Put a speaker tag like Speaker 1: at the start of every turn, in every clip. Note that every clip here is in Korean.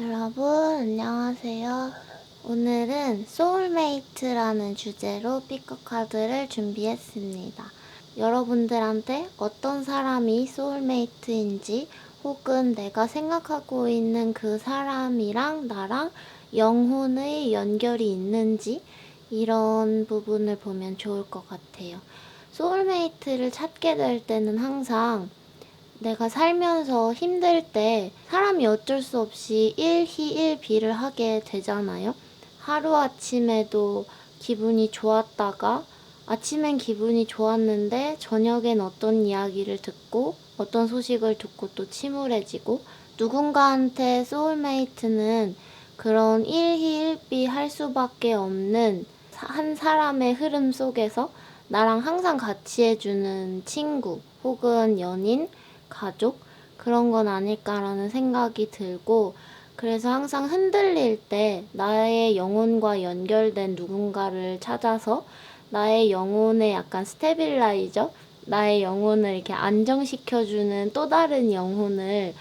Speaker 1: 여러분, 안녕하세요. 오늘은 소울메이트라는 주제로 픽업 카드를 준비했습니다. 여러분들한테 어떤 사람이 소울메이트인지 혹은 내가 생각하고 있는 그 사람이랑 나랑 영혼의 연결이 있는지 이런 부분을 보면 좋을 것 같아요. 소울메이트를 찾게 될 때는 항상 내가 살면서 힘들 때 사람이 어쩔 수 없이 일희일비를 하게 되잖아요. 하루아침에도 기분이 좋았다가 아침엔 기분이 좋았는데 저녁엔 어떤 이야기를 듣고 어떤 소식을 듣고 또 침울해지고, 누군가한테 소울메이트는 그런 일희일비 할 수밖에 없는 한 사람의 흐름 속에서 나랑 항상 같이 해주는 친구 혹은 연인, 가족? 그런 건 아닐까라는 생각이 들고, 그래서 항상 흔들릴 때 나의 영혼과 연결된 누군가를 찾아서 나의 영혼의 약간 스테빌라이저? 나의 영혼을 이렇게 안정시켜주는 또 다른 영혼을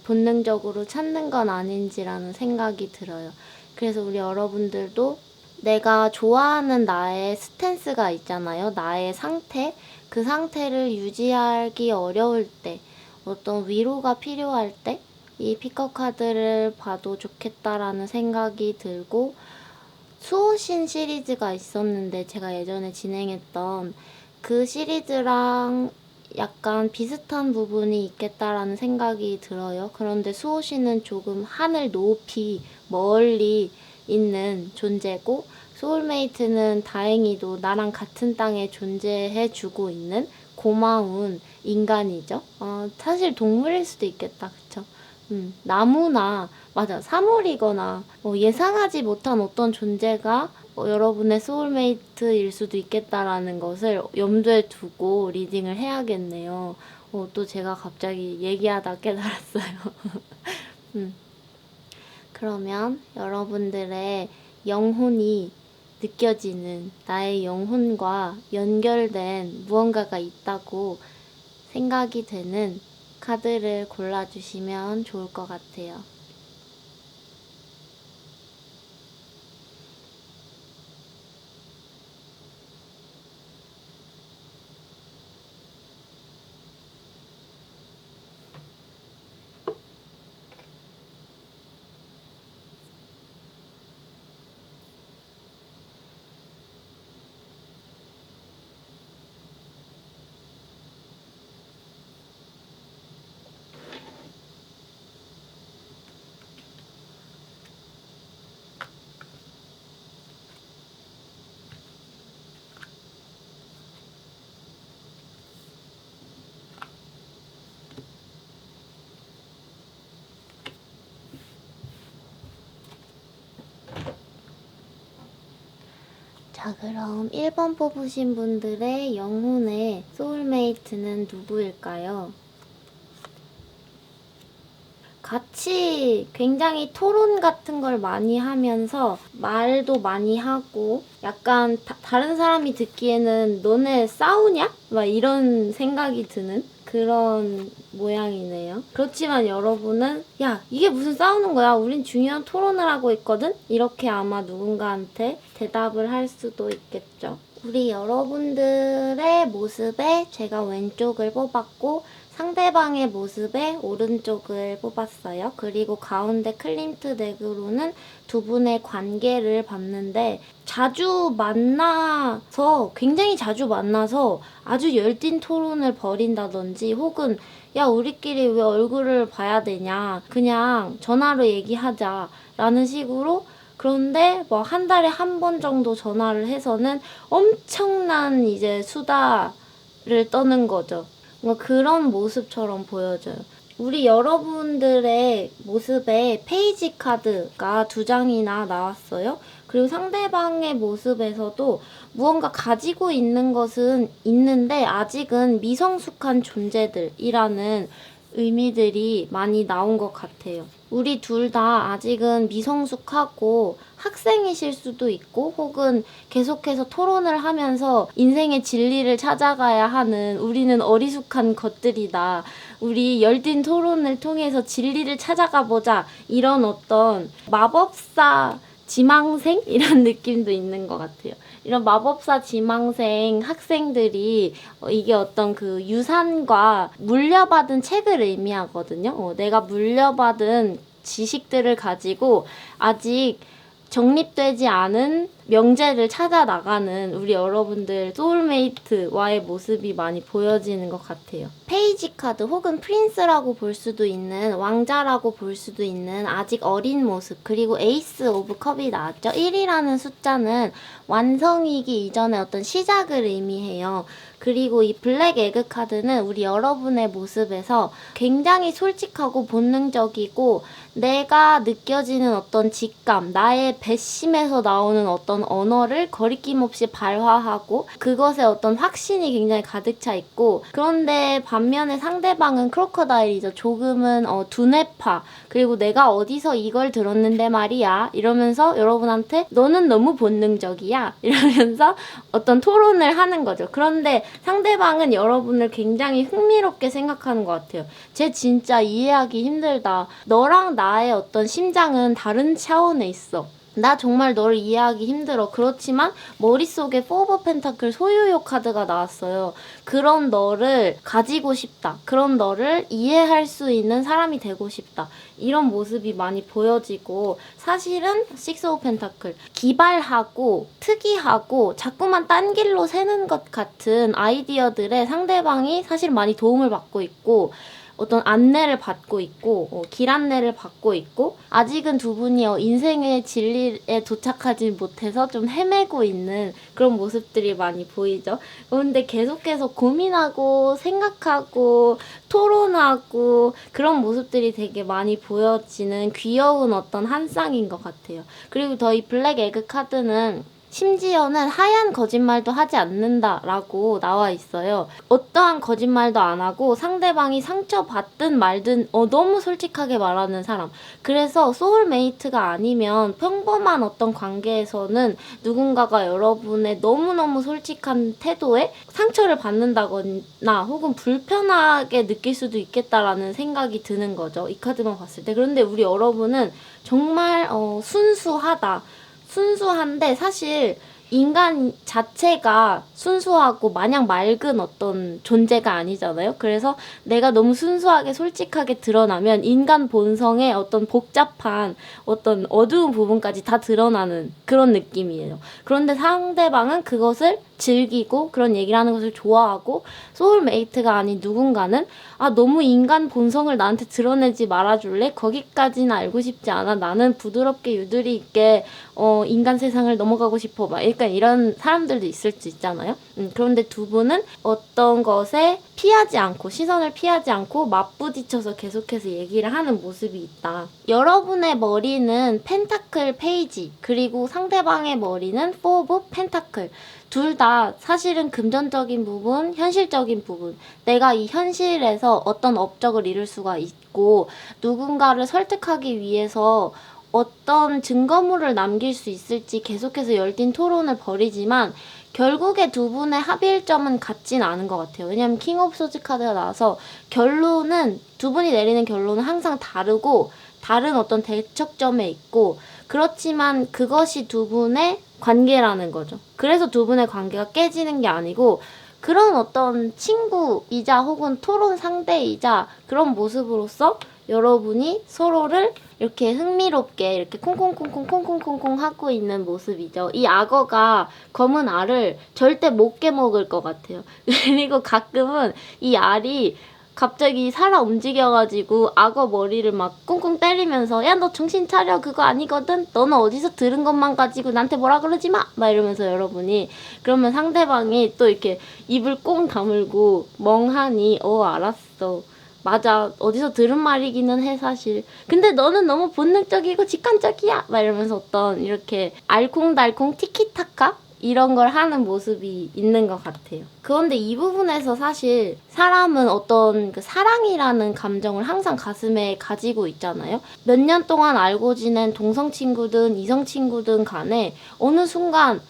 Speaker 1: 본능적으로 찾는 건 아닌지라는 생각이 들어요. 그래서 우리 여러분들도 내가 좋아하는 나의 스탠스가 있잖아요. 나의 상태. 그 상태를 유지하기 어려울 때, 어떤 위로가 필요할 때, 이 픽업 카드를 봐도 좋겠다라는 생각이 들고, 수호신 시리즈가 있었는데 제가 예전에 진행했던 그 시리즈랑 약간 비슷한 부분이 있겠다라는 생각이 들어요. 그런데 수호신은 조금 하늘 높이 멀리 있는 존재고, 소울메이트는 다행히도 나랑 같은 땅에 존재해주고 있는 고마운 인간이죠. 사실 동물일 수도 있겠다, 그쵸? 나무나, 맞아, 사물이거나 예상하지 못한 어떤 존재가 여러분의 소울메이트일 수도 있겠다라는 것을 염두에 두고 리딩을 해야겠네요. 또 제가 갑자기 얘기하다 깨달았어요. 그러면 여러분들의 영혼이 느껴지는, 나의 영혼과 연결된 무언가가 있다고 생각이 되는 카드를 골라주시면 좋을 것 같아요. 자, 그럼 1번 뽑으신 분들의 영혼의 소울메이트는 누구일까요? 같이 굉장히 토론 같은 걸 많이 하면서 말도 많이 하고, 약간 다른 사람이 듣기에는 너네 싸우냐? 막 이런 생각이 드는 그런 모양이네요. 그렇지만 여러분은 야, 이게 무슨 싸우는 거야? 우린 중요한 토론을 하고 있거든? 이렇게 아마 누군가한테 대답을 할 수도 있겠죠. 우리 여러분들의 모습에 제가 왼쪽을 뽑았고, 상대방의 모습에 오른쪽을 뽑았어요. 그리고 가운데 클림트 덱으로는 두 분의 관계를 봤는데, 굉장히 자주 만나서 아주 열띤 토론을 벌인다든지, 혹은 야, 우리끼리 왜 얼굴을 봐야 되냐, 그냥 전화로 얘기하자 라는 식으로, 그런데 뭐 한 달에 한 번 정도 전화를 해서는 엄청난 이제 수다를 떠는 거죠. 뭔가 그런 모습처럼 보여져요. 우리 여러분들의 모습에 페이지 카드가 2장이나 나왔어요. 그리고 상대방의 모습에서도 무언가 가지고 있는 것은 있는데 아직은 미성숙한 존재들이라는 의미들이 많이 나온 것 같아요. 우리 둘 다 아직은 미성숙하고 학생이실 수도 있고 혹은 계속해서 토론을 하면서 인생의 진리를 찾아가야 하는 우리는 어리숙한 것들이다. 우리 열띤 토론을 통해서 진리를 찾아가 보자. 이런 어떤 마법사 지망생? 이런 느낌도 있는 것 같아요. 이런 마법사 지망생 학생들이 이게 어떤 그 유산과 물려받은 책을 의미하거든요. 내가 물려받은 지식들을 가지고 아직 정립되지 않은 명제를 찾아 나가는 우리 여러분들 소울메이트와의 모습이 많이 보여지는 것 같아요. 페이지 카드 혹은 프린스라고 볼 수도 있는 왕자라고 볼 수도 있는 아직 어린 모습, 그리고 에이스 오브 컵이 나왔죠. 1이라는 숫자는 완성이기 이전의 어떤 시작을 의미해요. 그리고 이 블랙 에그 카드는 우리 여러분의 모습에서 굉장히 솔직하고 본능적이고 내가 느껴지는 어떤 직감, 나의 배심에서 나오는 어떤 언어를 거리낌 없이 발화하고 그것에 어떤 확신이 굉장히 가득 차 있고, 그런데 반면에 상대방은 크로커다일이죠. 조금은 두뇌파, 그리고 내가 어디서 이걸 들었는데 말이야 이러면서 여러분한테 너는 너무 본능적이야 이러면서 어떤 토론을 하는 거죠. 그런데 상대방은 여러분을 굉장히 흥미롭게 생각하는 것 같아요. 쟤 진짜 이해하기 힘들다. 너랑 나의 어떤 심장은 다른 차원에 있어. 나 정말 너를 이해하기 힘들어. 그렇지만 머릿속에 4 오브 펜타클 소유욕 카드가 나왔어요. 그런 너를 가지고 싶다. 그런 너를 이해할 수 있는 사람이 되고 싶다. 이런 모습이 많이 보여지고, 사실은 6 오브 펜타클 기발하고 특이하고 자꾸만 딴 길로 새는 것 같은 아이디어들에 상대방이 사실 많이 도움을 받고 있고 어떤 안내를 받고 있고 길 안내를 받고 있고, 아직은 두 분이 인생의 진리에 도착하지 못해서 좀 헤매고 있는 그런 모습들이 많이 보이죠. 그런데 계속해서 고민하고 생각하고 토론하고 그런 모습들이 되게 많이 보여지는 귀여운 어떤 한 쌍인 것 같아요. 그리고 더 이 블랙 에그 카드는 심지어는 하얀 거짓말도 하지 않는다라고 나와 있어요. 어떠한 거짓말도 안 하고 상대방이 상처받든 말든 너무 솔직하게 말하는 사람. 그래서 소울메이트가 아니면 평범한 어떤 관계에서는 누군가가 여러분의 너무너무 솔직한 태도에 상처를 받는다거나 혹은 불편하게 느낄 수도 있겠다라는 생각이 드는 거죠. 이 카드만 봤을 때. 그런데 우리 여러분은 정말 순수하다. 순수한데 사실 인간 자체가 순수하고 마냥 맑은 어떤 존재가 아니잖아요. 그래서 내가 너무 순수하게 솔직하게 드러나면 인간 본성의 어떤 복잡한 어떤 어두운 부분까지 다 드러나는 그런 느낌이에요. 그런데 상대방은 그것을 즐기고 그런 얘기를 하는 것을 좋아하고, 소울메이트가 아닌 누군가는 너무 인간 본성을 나한테 드러내지 말아줄래? 거기까지는 알고 싶지 않아. 나는 부드럽게 유두리 있게 인간 세상을 넘어가고 싶어. 막 약간 이런 사람들도 있을 수 있잖아요. 그런데 두 분은 어떤 것에 피하지 않고, 시선을 피하지 않고 맞부딪혀서 계속해서 얘기를 하는 모습이 있다. 여러분의 머리는 펜타클 페이지, 그리고 상대방의 머리는 4 오브 펜타클. 둘 다 사실은 금전적인 부분, 현실적인 부분, 내가 이 현실에서 어떤 업적을 이룰 수가 있고 누군가를 설득하기 위해서 어떤 증거물을 남길 수 있을지 계속해서 열띤 토론을 벌이지만 결국에 두 분의 합일점은 같진 않은 것 같아요. 왜냐하면 킹 오브 소즈 카드가 나와서 결론은, 두 분이 내리는 결론은 항상 다르고 다른 어떤 대척점에 있고, 그렇지만 그것이 두 분의 관계라는 거죠. 그래서 두 분의 관계가 깨지는 게 아니고 그런 어떤 친구이자 혹은 토론 상대이자 그런 모습으로서 여러분이 서로를 이렇게 흥미롭게 이렇게 콩콩콩콩콩콩콩콩 하고 있는 모습이죠. 이 악어가 검은 알을 절대 못 깨먹을 것 같아요. 그리고 가끔은 이 알이 갑자기 살아 움직여가지고 악어 머리를 막 꽁꽁 때리면서 야 너 정신 차려, 그거 아니거든, 너는 어디서 들은 것만 가지고 나한테 뭐라 그러지 마! 막 이러면서 여러분이, 그러면 상대방이 또 이렇게 입을 꽁 다물고 멍하니 알았어, 맞아, 어디서 들은 말이기는 해 사실, 근데 너는 너무 본능적이고 직관적이야 막 이러면서 어떤 이렇게 알콩달콩 티키타카 이런 걸 하는 모습이 있는 것 같아요. 그런데 이 부분에서 사실 사람은 어떤 그 사랑이라는 감정을 항상 가슴에 가지고 있잖아요. 몇 년 동안 알고 지낸 동성 친구든 이성 친구든 간에 어느 순간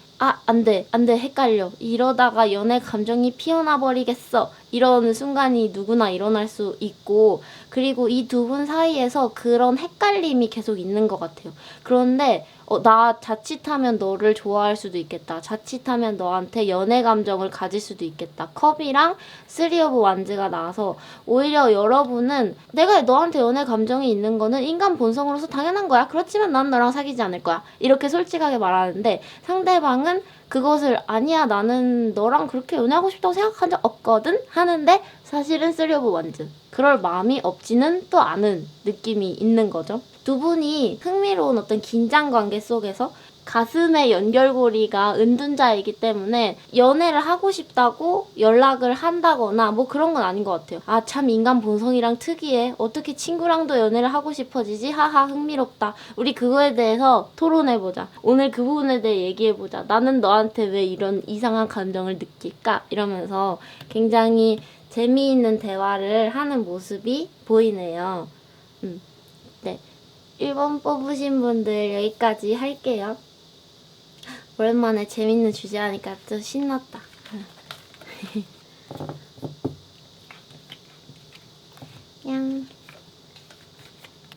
Speaker 1: 안 돼, 헷갈려. 이러다가 연애 감정이 피어나 버리겠어. 이런 순간이 누구나 일어날 수 있고, 그리고 이 두 분 사이에서 그런 헷갈림이 계속 있는 것 같아요. 그런데 나 자칫하면 너를 좋아할 수도 있겠다. 자칫하면 너한테 연애 감정을 가질 수도 있겠다. 컵이랑 쓰리 오브 완즈가 나와서 오히려 여러분은 내가 너한테 연애 감정이 있는 거는 인간 본성으로서 당연한 거야. 그렇지만 난 너랑 사귀지 않을 거야. 이렇게 솔직하게 말하는데 상대방은 그것을 아니야 나는 너랑 그렇게 연애하고 싶다고 생각한 적 없거든 하는데 사실은 쓰리 오브 완즈 그럴 마음이 없지는 또 않은 느낌이 있는 거죠. 두 분이 흥미로운 어떤 긴장 관계 속에서 가슴의 연결고리가 은둔자이기 때문에 연애를 하고 싶다고 연락을 한다거나 뭐 그런 건 아닌 것 같아요. 참 인간 본성이랑 특이해. 어떻게 친구랑도 연애를 하고 싶어지지? 하하 흥미롭다. 우리 그거에 대해서 토론해보자. 오늘 그 부분에 대해 얘기해보자. 나는 너한테 왜 이런 이상한 감정을 느낄까? 이러면서 굉장히 재미있는 대화를 하는 모습이 보이네요. 네. 1번 뽑으신 분들 여기까지 할게요. 오랜만에 재밌는 주제 하니까 좀 신났다. 냥.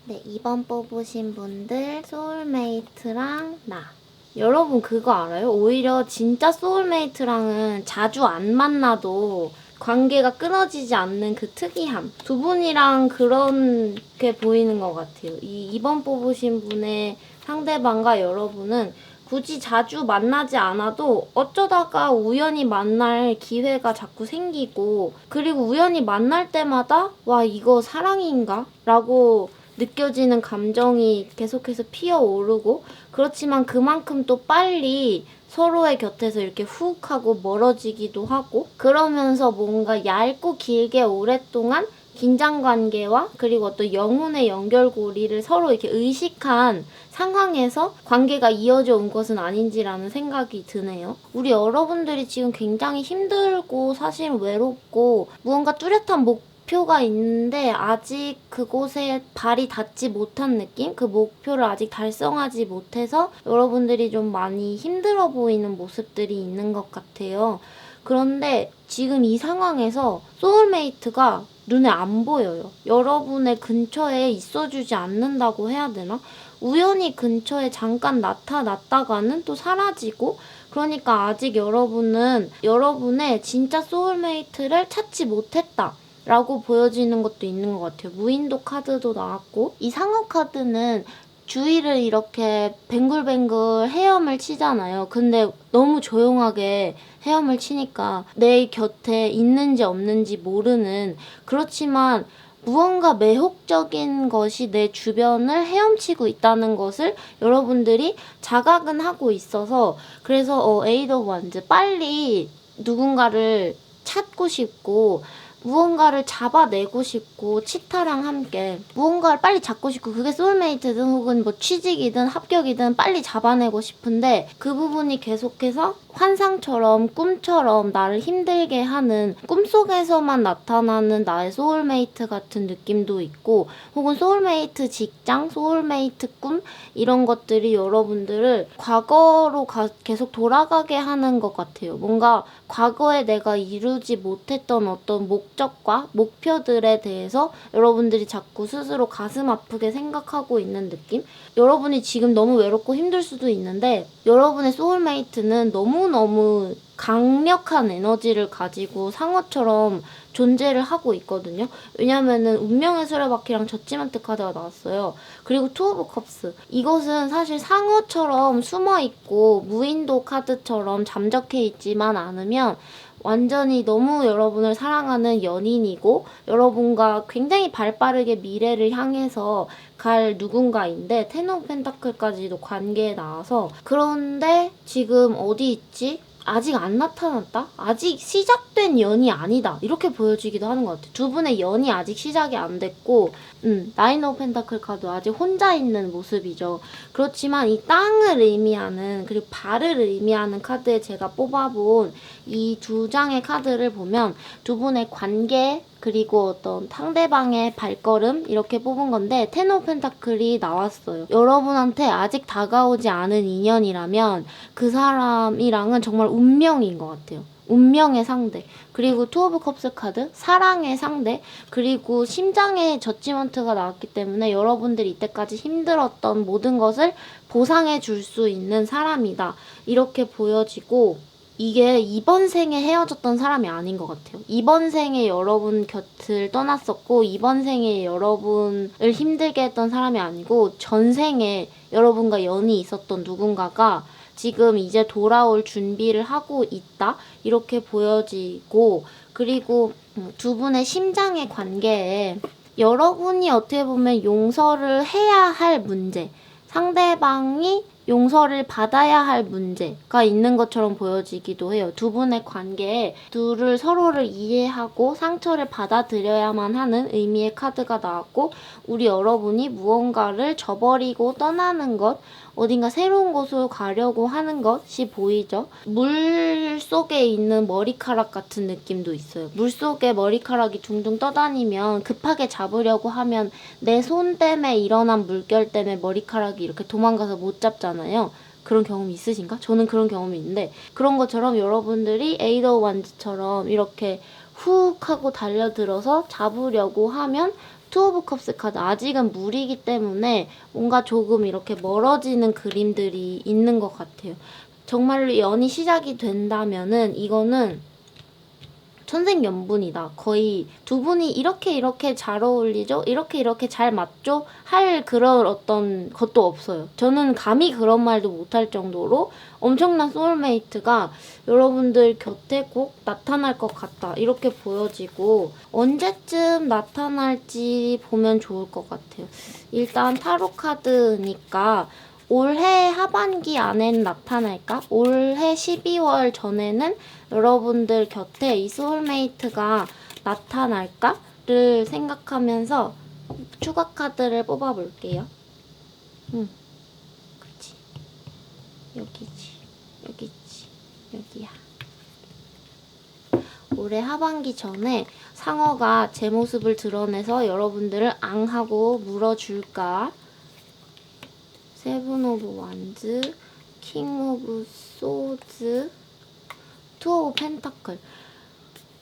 Speaker 1: 네, 2번 뽑으신 분들 소울메이트랑 나. 여러분 그거 알아요? 오히려 진짜 소울메이트랑은 자주 안 만나도 관계가 끊어지지 않는 그 특이함. 두 분이랑 그런 게 보이는 것 같아요. 이 2번 뽑으신 분의 상대방과 여러분은 굳이 자주 만나지 않아도 어쩌다가 우연히 만날 기회가 자꾸 생기고 그리고 우연히 만날 때마다 와 이거 사랑인가? 라고 느껴지는 감정이 계속해서 피어오르고 그렇지만 그만큼 또 빨리 서로의 곁에서 이렇게 훅 하고 멀어지기도 하고 그러면서 뭔가 얇고 길게 오랫동안 긴장관계와 그리고 어떤 영혼의 연결고리를 서로 이렇게 의식한 상황에서 관계가 이어져 온 것은 아닌지라는 생각이 드네요. 우리 여러분들이 지금 굉장히 힘들고 사실 외롭고 무언가 뚜렷한 목표가 있는데 아직 그곳에 발이 닿지 못한 느낌? 그 목표를 아직 달성하지 못해서 여러분들이 좀 많이 힘들어 보이는 모습들이 있는 것 같아요. 그런데 지금 이 상황에서 소울메이트가 눈에 안 보여요. 여러분의 근처에 있어주지 않는다고 해야 되나? 우연히 근처에 잠깐 나타났다가는 또 사라지고 그러니까 아직 여러분은 여러분의 진짜 소울메이트를 찾지 못했다. 라고 보여지는 것도 있는 것 같아요. 무인도 카드도 나왔고 이 상어 카드는 주위를 이렇게 뱅글뱅글 헤엄을 치잖아요. 근데 너무 조용하게 헤엄을 치니까 내 곁에 있는지 없는지 모르는 그렇지만 무언가 매혹적인 것이 내 주변을 헤엄치고 있다는 것을 여러분들이 자각은 하고 있어서 그래서 에이드 오브 완즈 빨리 누군가를 찾고 싶고 무언가를 잡아내고 싶고 치타랑 함께 무언가를 빨리 잡고 싶고 그게 소울메이트든 혹은 뭐 취직이든 합격이든 빨리 잡아내고 싶은데 그 부분이 계속해서 환상처럼 꿈처럼 나를 힘들게 하는 꿈속에서만 나타나는 나의 소울메이트 같은 느낌도 있고 혹은 소울메이트 직장, 소울메이트 꿈 이런 것들이 여러분들을 과거로 계속 돌아가게 하는 것 같아요. 뭔가 과거에 내가 이루지 못했던 어떤 목적과 목표들에 대해서 여러분들이 자꾸 스스로 가슴 아프게 생각하고 있는 느낌? 여러분이 지금 너무 외롭고 힘들 수도 있는데 여러분의 소울메이트는 너무너무 강력한 에너지를 가지고 상어처럼 존재를 하고 있거든요. 왜냐면은 운명의 수레바퀴랑 저지먼트 카드가 나왔어요. 그리고 투 오브 컵스. 이것은 사실 상어처럼 숨어있고 무인도 카드처럼 잠적해 있지만 않으면 완전히 너무 여러분을 사랑하는 연인이고 여러분과 굉장히 발빠르게 미래를 향해서 갈 누군가인데 텐 오브 펜타클까지도 관계에 나와서 그런데 지금 어디 있지? 아직 안 나타났다? 아직 시작된 시작된 연이 아니다 이렇게 보여지기도 하는 것 같아요. 두 분의 연이 아직 시작이 안 됐고 나인 오브 펜타클 카드 아직 혼자 있는 모습이죠. 그렇지만 이 땅을 의미하는 그리고 발을 의미하는 카드에 제가 뽑아본 이 두 장의 카드를 보면 두 분의 관계 그리고 어떤 상대방의 발걸음 이렇게 뽑은 건데 텐 오브 펜타클이 나왔어요. 여러분한테 아직 다가오지 않은 인연이라면 그 사람이랑은 정말 운명인 것 같아요. 운명의 상대, 그리고 투 오브 컵스 카드, 사랑의 상대, 그리고 심장의 저지먼트가 나왔기 때문에 여러분들이 이때까지 힘들었던 모든 것을 보상해 줄 수 있는 사람이다. 이렇게 보여지고 이게 이번 생에 헤어졌던 사람이 아닌 것 같아요. 이번 생에 여러분 곁을 떠났었고 이번 생에 여러분을 힘들게 했던 사람이 아니고 전생에 여러분과 연이 있었던 누군가가 지금 이제 돌아올 준비를 하고 있다 이렇게 보여지고, 그리고 두 분의 심장의 관계에 여러분이 어떻게 보면 용서를 해야 할 문제, 상대방이 용서를 받아야 할 문제가 있는 것처럼 보여지기도 해요. 두 분의 관계에 둘을 서로를 이해하고 상처를 받아들여야만 하는 의미의 카드가 나왔고, 우리 여러분이 무언가를 저버리고 떠나는 것, 어딘가 새로운 곳으로 가려고 하는 것이 보이죠. 물 속에 있는 머리카락 같은 느낌도 있어요. 물 속에 머리카락이 둥둥 떠다니면 급하게 잡으려고 하면 내 손 때문에 일어난 물결 때문에 머리카락이 이렇게 도망가서 못 잡잖아요. 그런 경험 있으신가? 저는 그런 경험이 있는데, 그런 것처럼 여러분들이 에이드 오브 완즈처럼 이렇게 훅 하고 달려들어서 잡으려고 하면 투 오브 컵스 카드, 아직은 물이기 때문에 뭔가 조금 이렇게 멀어지는 그림들이 있는 것 같아요. 정말로 연이 시작이 된다면은 이거는 천생연분이다. 거의 두 분이 이렇게 잘 어울리죠? 이렇게 잘 맞죠? 할 그런 어떤 것도 없어요. 저는 감히 그런 말도 못할 정도로 엄청난 소울메이트가 여러분들 곁에 꼭 나타날 것 같다. 이렇게 보여지고, 언제쯤 나타날지 보면 좋을 것 같아요. 일단 타로 카드니까 올해 하반기 안엔 나타날까? 올해 12월 전에는 여러분들 곁에 이 소울메이트가 나타날까를 생각하면서 추가 카드를 뽑아볼게요. 그치. 여기지. 여기야. 올해 하반기 전에 상어가 제 모습을 드러내서 여러분들을 앙하고 물어줄까? 세븐 오브 완즈, 킹 오브 소드, 투 오브 펜타클.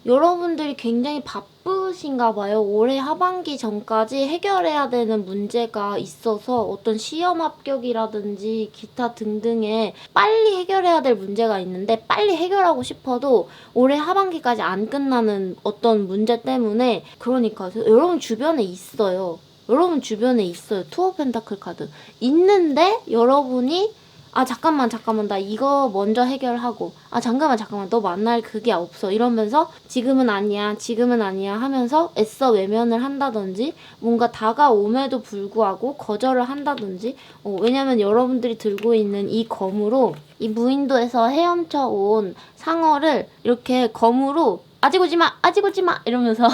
Speaker 1: 여러분들이 굉장히 바쁘신가 봐요. 올해 하반기 전까지 해결해야 되는 문제가 있어서 어떤 시험 합격이라든지 기타 등등의 빨리 해결해야 될 문제가 있는데 빨리 해결하고 싶어도 올해 하반기까지 안 끝나는 어떤 문제 때문에, 그러니까 여러분 주변에 있어요. 투 오브 펜타클 카드 있는데 여러분이 잠깐만 나 이거 먼저 해결하고, 잠깐만 너 만날 그게 없어 이러면서 지금은 아니야 하면서 애써 외면을 한다든지 뭔가 다가옴에도 불구하고 거절을 한다든지, 왜냐면 여러분들이 들고 있는 이 검으로 이 무인도에서 헤엄쳐 온 상어를 이렇게 검으로 아직 오지 마 이러면서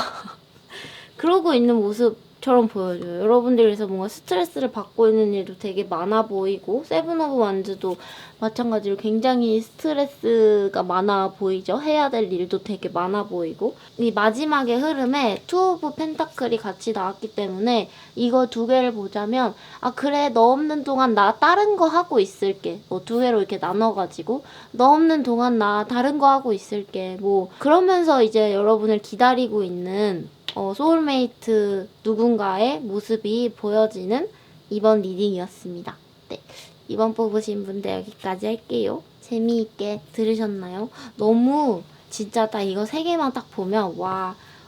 Speaker 1: 그러고 있는 모습처럼 보여져요. 여러분들이 그래서 뭔가 스트레스를 받고 있는 일도 되게 많아 보이고, 세븐 오브 완즈도 마찬가지로 굉장히 스트레스가 많아 보이죠. 해야 될 일도 되게 많아 보이고, 이 마지막의 흐름에 투 오브 펜타클이 같이 나왔기 때문에 이거 두 개를 보자면 그래 너 없는 동안 나 다른 거 하고 있을게, 두 개로 이렇게 나눠가지고 너 없는 동안 나 다른 거 하고 있을게, 그러면서 이제 여러분을 기다리고 있는 소울메이트 누군가의 모습이 보여지는 이번 리딩이었습니다. 네, 이번 뽑으신 분들 여기까지 할게요. 재미있게 들으셨나요? 너무 진짜 딱 이거 3개만 딱 보면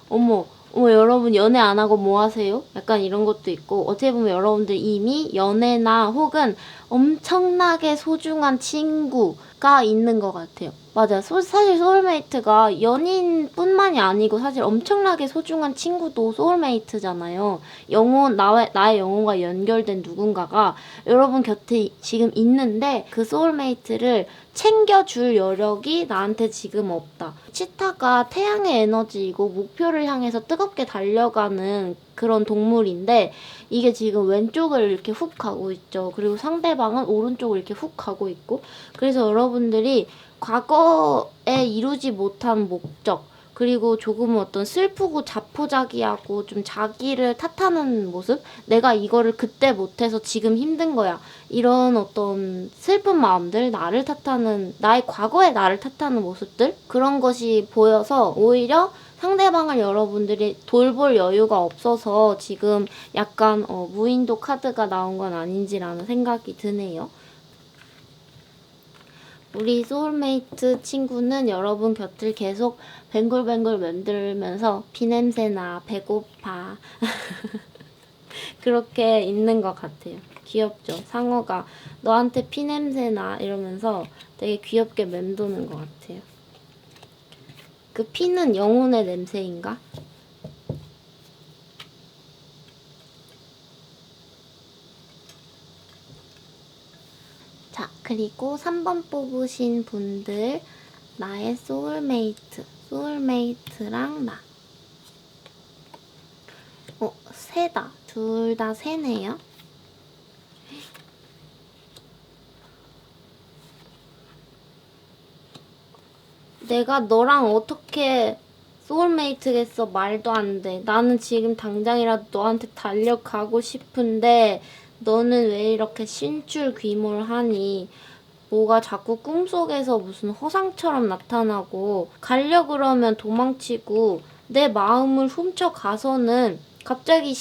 Speaker 1: 어머 여러분 연애 안 하고 뭐 하세요? 약간 이런 것도 있고, 어떻게 보면 여러분들 이미 연애나 혹은 엄청나게 소중한 친구, 가 있는 것 같아요. 맞아. 사실 소울메이트가 연인뿐만이 아니고 사실 엄청나게 소중한 친구도 소울메이트잖아요. 나의 영혼과 연결된 누군가가 여러분 곁에 지금 있는데 그 소울메이트를 챙겨줄 여력이 나한테 지금 없다. 치타가 태양의 에너지이고 목표를 향해서 뜨겁게 달려가는 그런 동물인데 이게 지금 왼쪽을 이렇게 훅 가고 있죠. 그리고 상대방은 오른쪽을 이렇게 훅 가고 있고 그래서 여러분들이 과거에 이루지 못한 목적 그리고 조금은 어떤 슬프고 자포자기하고 좀 자기를 탓하는 모습 내가 이거를 그때 못해서 지금 힘든 거야 이런 어떤 슬픈 마음들 나를 탓하는 나의 과거의 나를 탓하는 모습들 그런 것이 보여서 오히려 상대방을 여러분들이 돌볼 여유가 없어서 지금 약간 무인도 카드가 나온 건 아닌지라는 생각이 드네요. 우리 소울메이트 친구는 여러분 곁을 계속 뱅글뱅글 만들면서 피냄새나 배고파 그렇게 있는 것 같아요. 귀엽죠? 상어가 너한테 피냄새나 이러면서 되게 귀엽게 맴도는 것 같아요. 그 피는 영혼의 냄새인가? 자, 그리고 3번 뽑으신 분들 나의 소울메이트랑 나. 새다. 둘 다 새네요. 내가 너랑 어떻게 소울메이트겠어? 말도 안 돼. 나는 지금 당장이라도 너한테 달려가고 싶은데 너는 왜 이렇게 신줄귀몰하니? 뭐가 자꾸 꿈속에서 무슨 허상처럼 나타나고 가려 그러면 도망치고 내 마음을 훔쳐가서는 갑자기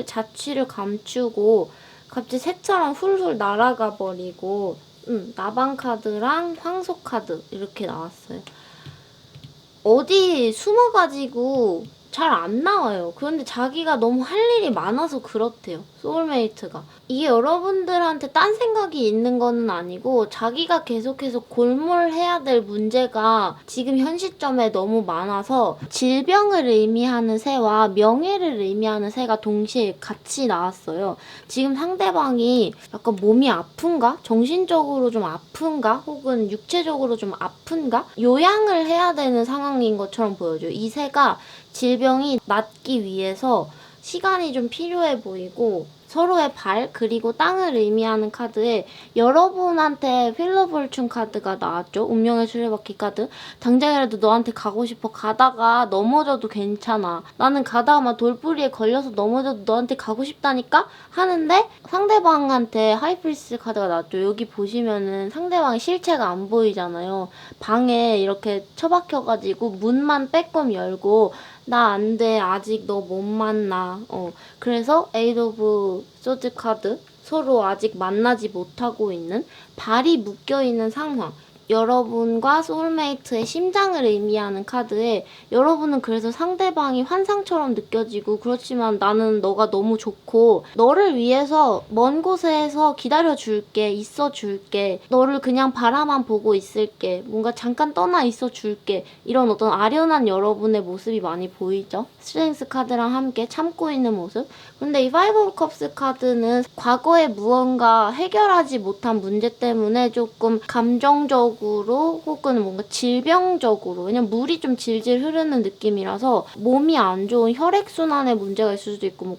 Speaker 1: 자취를 감추고 갑자기 새처럼 훌훌 날아가 버리고 나방 카드랑 황소 카드 이렇게 나왔어요. 어디 숨어가지고 잘 안 나와요. 그런데 자기가 너무 할 일이 많아서 그렇대요. 소울메이트가. 이게 여러분들한테 딴 생각이 있는 거는 아니고 자기가 계속해서 골몰해야 될 문제가 지금 현 시점에 너무 많아서 질병을 의미하는 새와 명예를 의미하는 새가 동시에 같이 나왔어요. 지금 상대방이 약간 몸이 아픈가? 정신적으로 좀 아픈가? 혹은 육체적으로 좀 아픈가? 요양을 해야 되는 상황인 것처럼 보여줘요. 이 새가 질병이 낫기 위해서 시간이 좀 필요해 보이고 서로의 발 그리고 땅을 의미하는 카드에 여러분한테 휠러볼춘 카드가 나왔죠. 운명의 수레바퀴 카드. 당장이라도 너한테 가고 싶어. 가다가 넘어져도 괜찮아. 나는 가다가 막 돌부리에 걸려서 넘어져도 너한테 가고 싶다니까? 하는데 상대방한테 하이프리스 카드가 나왔죠. 여기 보시면은 상대방의 실체가 안 보이잖아요. 방에 이렇게 처박혀가지고 문만 빼꼼 열고 나 안 돼. 아직 너 못 만나. 그래서 에이드 오브 소드 카드 서로 아직 만나지 못하고 있는 발이 묶여있는 상황. 여러분과 소울메이트의 심장을 의미하는 카드에 여러분은 그래서 상대방이 환상처럼 느껴지고 그렇지만 나는 너가 너무 좋고 너를 위해서 먼 곳에서 기다려줄게 있어줄게 너를 그냥 바라만 보고 있을게 뭔가 잠깐 떠나 있어줄게 이런 어떤 아련한 여러분의 모습이 많이 보이죠. 스트렝스 카드랑 함께 참고 있는 모습. 근데 이 파이브 오브 컵스 카드는 과거에 무언가 해결하지 못한 문제 때문에 조금 감정적으로 혹은 뭔가 질병적으로 왜냐면 물이 좀 질질 흐르는 느낌이라서 몸이 안 좋은 혈액순환에 문제가 있을 수도 있고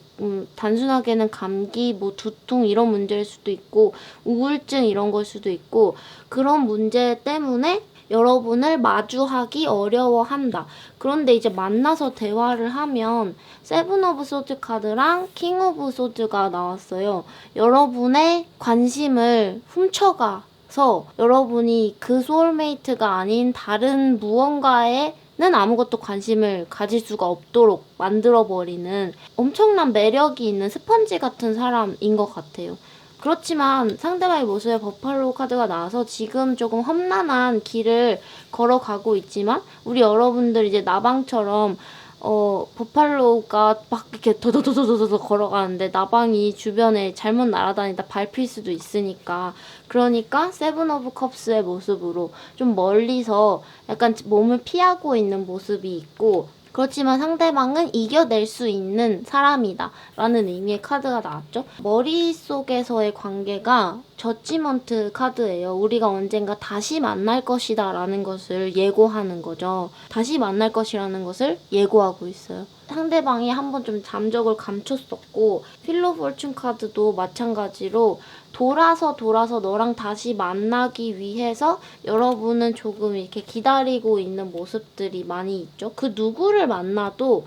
Speaker 1: 단순하게는 감기, 두통 이런 문제일 수도 있고 우울증 이런 걸 수도 있고 그런 문제 때문에 여러분을 마주하기 어려워한다. 그런데 이제 만나서 대화를 하면 세븐 오브 소드 카드랑 킹 오브 소드가 나왔어요. 여러분의 관심을 훔쳐가서 여러분이 그 소울메이트가 아닌 다른 무언가에는 아무것도 관심을 가질 수가 없도록 만들어버리는 엄청난 매력이 있는 스펀지 같은 사람인 것 같아요. 그렇지만 상대방의 모습에 버팔로 카드가 나와서 지금 조금 험난한 길을 걸어가고 있지만 우리 여러분들 이제 나방처럼 버팔로우가 막 이렇게 더더더더더더 걸어가는데 나방이 주변에 잘못 날아다니다 밟힐 수도 있으니까. 그러니까 세븐 오브 컵스의 모습으로 좀 멀리서 약간 몸을 피하고 있는 모습이 있고, 그렇지만 상대방은 이겨낼 수 있는 사람이다 라는 의미의 카드가 나왔죠. 머릿속에서의 관계가 저지먼트 카드예요. 우리가 언젠가 다시 만날 것이다 라는 것을 예고하는 거죠. 다시 만날 것이라는 것을 예고하고 있어요. 상대방이 한번 좀 잠적을 감췄었고, 필로 fortune 카드도 마찬가지로 돌아서 너랑 다시 만나기 위해서 여러분은 조금 이렇게 기다리고 있는 모습들이 많이 있죠. 그 누구를 만나도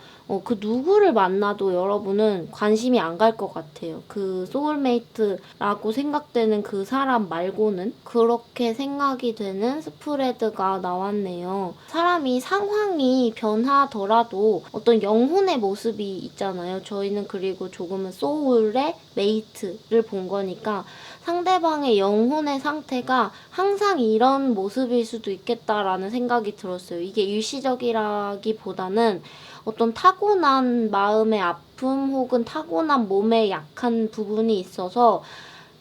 Speaker 1: 여러분은 관심이 안 갈 것 같아요. 그 소울메이트라고 생각되는 그 사람 말고는. 그렇게 생각이 되는 스프레드가 나왔네요. 사람이 상황이 변하더라도 어떤 영혼의 모습이 있잖아요. 저희는 그리고 조금은 소울의 메이트를 본 거니까 상대방의 영혼의 상태가 항상 이런 모습일 수도 있겠다라는 생각이 들었어요. 이게 일시적이라기보다는 어떤 타고난 마음의 아픔 혹은 타고난 몸에 약한 부분이 있어서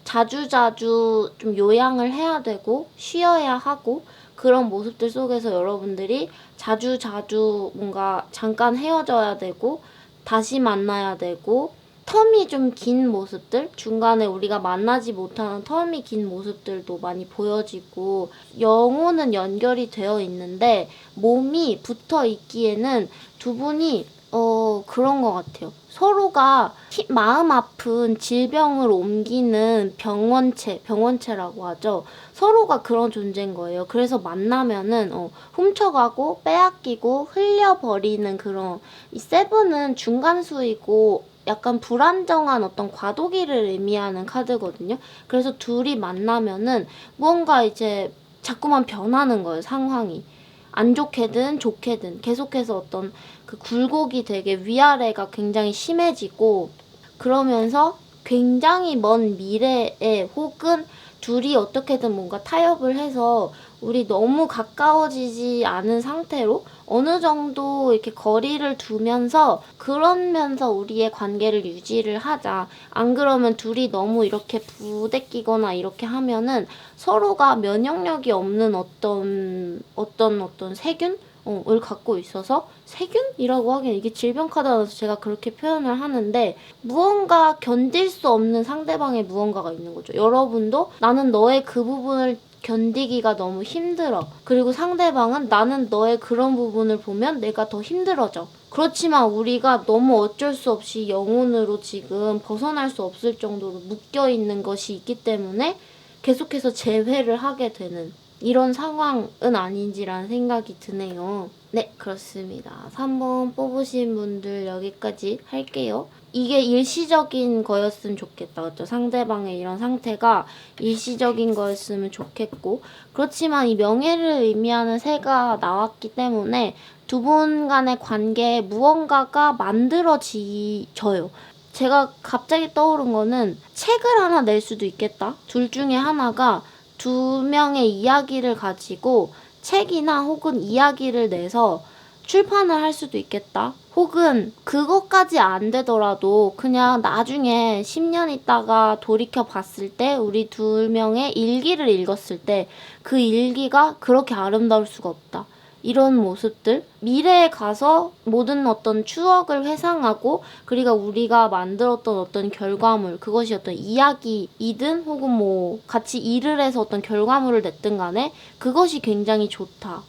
Speaker 1: 자주자주 좀 요양을 해야 되고 쉬어야 하고, 그런 모습들 속에서 여러분들이 자주자주 뭔가 잠깐 헤어져야 되고 다시 만나야 되고, 텀이 좀 긴 모습들, 중간에 우리가 만나지 못하는 텀이 긴 모습들도 많이 보여지고, 영혼은 연결이 되어 있는데 몸이 붙어 있기에는 두 분이 그런 것 같아요. 서로가 마음 아픈 질병을 옮기는 병원체라고 하죠. 서로가 그런 존재인 거예요. 그래서 만나면은 훔쳐가고 빼앗기고 흘려버리는 그런, 이 세븐은 중간수이고 약간 불안정한 어떤 과도기를 의미하는 카드거든요. 그래서 둘이 만나면은 무언가 이제 자꾸만 변하는 거예요, 상황이. 안 좋게든 좋게든 계속해서 어떤 그 굴곡이 되게 위아래가 굉장히 심해지고, 그러면서 굉장히 먼 미래에 혹은 둘이 어떻게든 뭔가 타협을 해서 우리 너무 가까워지지 않은 상태로 어느 정도 이렇게 거리를 두면서, 그러면서 우리의 관계를 유지를 하자. 안 그러면 둘이 너무 이렇게 부대끼거나 이렇게 하면은 서로가 면역력이 없는 어떤 세균? 을 갖고 있어서, 세균이라고 하기엔 이게 질병 카드라서 제가 그렇게 표현을 하는데, 무언가 견딜 수 없는 상대방의 무언가가 있는 거죠. 여러분도 나는 너의 그 부분을 견디기가 너무 힘들어. 그리고 상대방은 나는 너의 그런 부분을 보면 내가 더 힘들어져. 그렇지만 우리가 너무 어쩔 수 없이 영혼으로 지금 벗어날 수 없을 정도로 묶여있는 것이 있기 때문에 계속해서 재회를 하게 되는 이런 상황은 아닌지라는 생각이 드네요. 네, 그렇습니다. 3번 뽑으신 분들 여기까지 할게요. 이게 일시적인 거였으면 좋겠다. 그렇죠? 상대방의 이런 상태가 일시적인 거였으면 좋겠고, 그렇지만 이 명예를 의미하는 새가 나왔기 때문에 두 분 간의 관계에 무언가가 만들어져요. 제가 갑자기 떠오른 거는 책을 하나 낼 수도 있겠다. 둘 중에 하나가 두 명의 이야기를 가지고 책이나 혹은 이야기를 내서 출판을 할 수도 있겠다. 혹은 그것까지 안 되더라도 그냥 나중에 10년 있다가 돌이켜 봤을 때 우리 두 명의 일기를 읽었을 때 그 일기가 그렇게 아름다울 수가 없다. 이런 모습들, 미래에 가서 모든 어떤 추억을 회상하고, 그리고 우리가 만들었던 어떤 결과물, 그것이 어떤 이야기이든 혹은 뭐 같이 일을 해서 어떤 결과물을 냈든 간에 그것이 굉장히 좋다.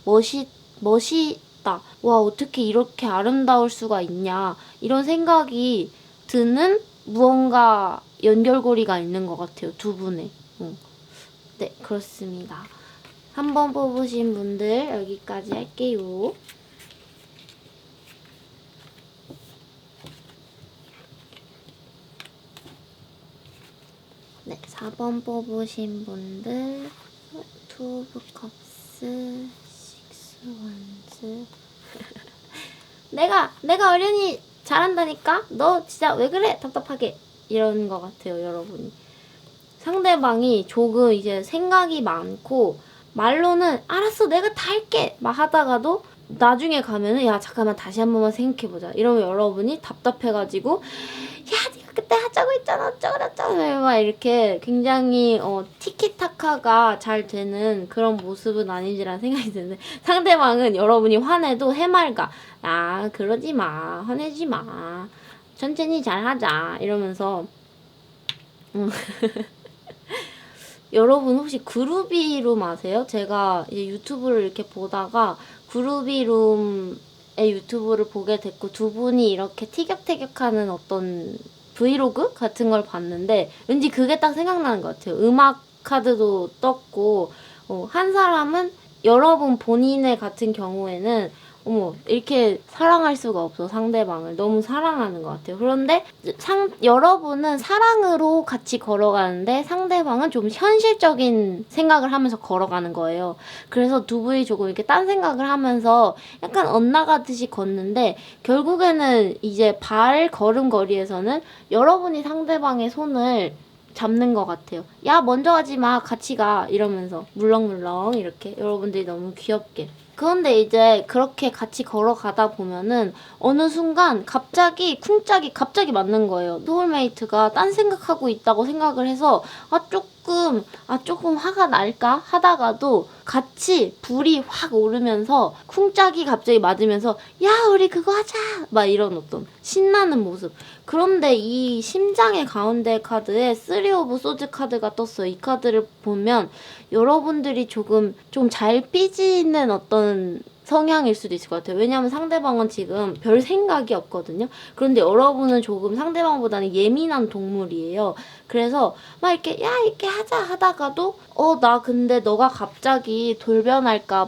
Speaker 1: 멋있다. 와, 어떻게 이렇게 아름다울 수가 있냐. 이런 생각이 드는 무언가 연결고리가 있는 것 같아요. 두 분의. 네, 그렇습니다. 3번 뽑으신 분들 여기까지 할게요. 네, 4번 뽑으신 분들 2 오브 컵스, 6 원즈. 내가 어련히 잘한다니까? 너 진짜 왜 그래? 답답하게. 이런 것 같아요, 여러분이. 상대방이 조금 이제 생각이 많고 말로는 알았어 내가 다 할게 막 하다가도 나중에 가면은 야 잠깐만 다시 한 번만 생각해보자 이러면 여러분이 답답해가지고 야 네가 그때 하자고 했잖아 어쩌고저쩌고 막 이렇게 굉장히 티키타카가 잘 되는 그런 모습은 아니지라는 생각이 드는데, 상대방은 여러분이 화내도 해맑아. 야 그러지 마, 화내지 마, 천천히 잘 하자 이러면서 여러분 혹시 그루비룸 아세요? 제가 이제 유튜브를 이렇게 보다가 그루비룸의 유튜브를 보게 됐고, 두 분이 이렇게 티격태격하는 어떤 브이로그 같은 걸 봤는데 왠지 그게 딱 생각나는 것 같아요. 음악 카드도 떴고, 한 사람은 여러분 본인의 같은 경우에는 어머 이렇게 사랑할 수가 없어. 상대방을 너무 사랑하는 것 같아요. 그런데 여러분은 사랑으로 같이 걸어가는데 상대방은 좀 현실적인 생각을 하면서 걸어가는 거예요. 그래서 두 분이 조금 이렇게 딴 생각을 하면서 약간 엇나가듯이 걷는데, 결국에는 이제 발 걸음걸이에서는 여러분이 상대방의 손을 잡는 것 같아요. 야 먼저 가지 마, 같이 가 이러면서 물렁물렁 이렇게 여러분들이 너무 귀엽게. 그런데 이제 그렇게 같이 걸어가다 보면은 어느 순간 갑자기 쿵짝이 갑자기 맞는 거예요. 소울메이트가 딴 생각하고 있다고 생각을 해서 조금 화가 날까 하다가도 같이 불이 확 오르면서 쿵짝이 갑자기 맞으면서 야 우리 그거 하자 막 이런 어떤 신나는 모습. 그런데 이 심장의 가운데 카드에 3 오브 소즈 카드가 떴어요. 이 카드를 보면 여러분들이 조금 좀 잘 삐지는 어떤 성향일 수도 있을 것 같아요. 왜냐하면 상대방은 지금 별 생각이 없거든요. 그런데 여러분은 조금 상대방보다는 예민한 동물이에요. 그래서 막 이렇게 야 이렇게 하자 하다가도 나 근데 너가 갑자기 돌변해서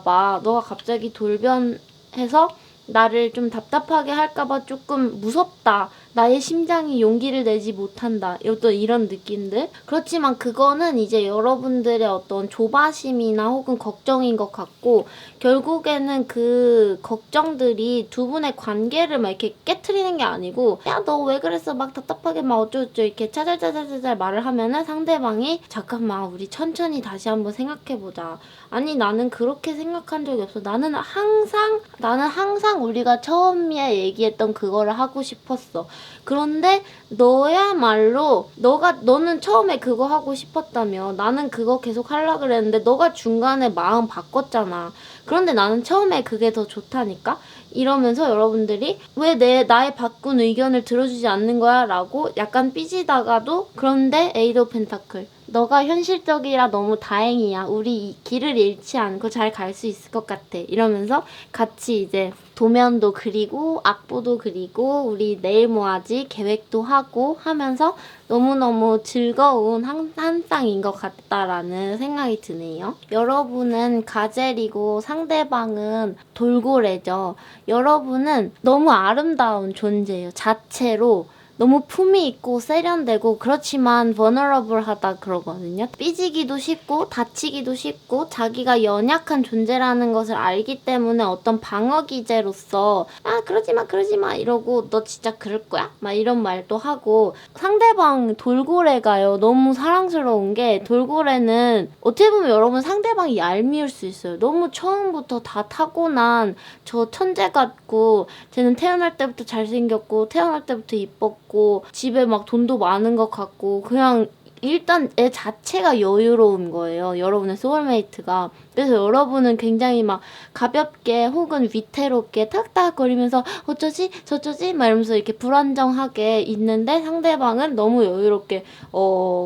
Speaker 1: 나를 좀 답답하게 할까봐 조금 무섭다. 나의 심장이 용기를 내지 못한다. 어떤 이런 느낌들. 그렇지만 그거는 이제 여러분들의 어떤 조바심이나 혹은 걱정인 것 같고, 결국에는 그 걱정들이 두 분의 관계를 막 이렇게 깨트리는 게 아니고, 야 너 왜 그랬어 막 답답하게 막 어쩌고저쩌고 이렇게 차잘차잘차잘 말을 하면은 상대방이 잠깐만 우리 천천히 다시 한번 생각해보자. 아니 나는 그렇게 생각한 적이 없어. 나는 항상 우리가 처음에 얘기했던 그거를 하고 싶었어. 그런데 너야말로 너는 처음에 그거 하고 싶었다며. 나는 그거 계속 하려고 그랬는데 너가 중간에 마음 바꿨잖아. 그런데 나는 처음에 그게 더 좋다니까? 이러면서 여러분들이 왜 나의 바꾼 의견을 들어주지 않는 거야? 라고 약간 삐지다가도, 그런데 에이드 오브 펜타클 너가 현실적이라 너무 다행이야. 우리 이 길을 잃지 않고 잘 갈 수 있을 것 같아. 이러면서 같이 이제 도면도 그리고 악보도 그리고 우리 내일 뭐 하지 계획도 하고 하면서 너무너무 즐거운 한 쌍인 것 같다라는 생각이 드네요. 여러분은 가젤이고 상대방은 돌고래죠. 여러분은 너무 아름다운 존재예요. 자체로 너무 품이 있고 세련되고, 그렇지만 vulnerable하다 그러거든요. 삐지기도 쉽고 다치기도 쉽고 자기가 연약한 존재라는 것을 알기 때문에 어떤 방어 기제로서 그러지 마 이러고 너 진짜 그럴 거야? 막 이런 말도 하고. 상대방 돌고래가요 너무 사랑스러운 게, 돌고래는 어떻게 보면 여러분 상대방이 얄미울 수 있어요. 너무 처음부터 다 타고난 저 천재 같고, 쟤는 태어날 때부터 잘생겼고 태어날 때부터 이뻤고 집에 막 돈도 많은 것 같고, 그냥 일단 애 자체가 여유로운 거예요. 여러분의 소울메이트가. 그래서 여러분은 굉장히 막 가볍게 혹은 위태롭게 탁탁거리면서 어쩌지 저쩌지 막 이러면서 이렇게 불안정하게 있는데, 상대방은 너무 여유롭게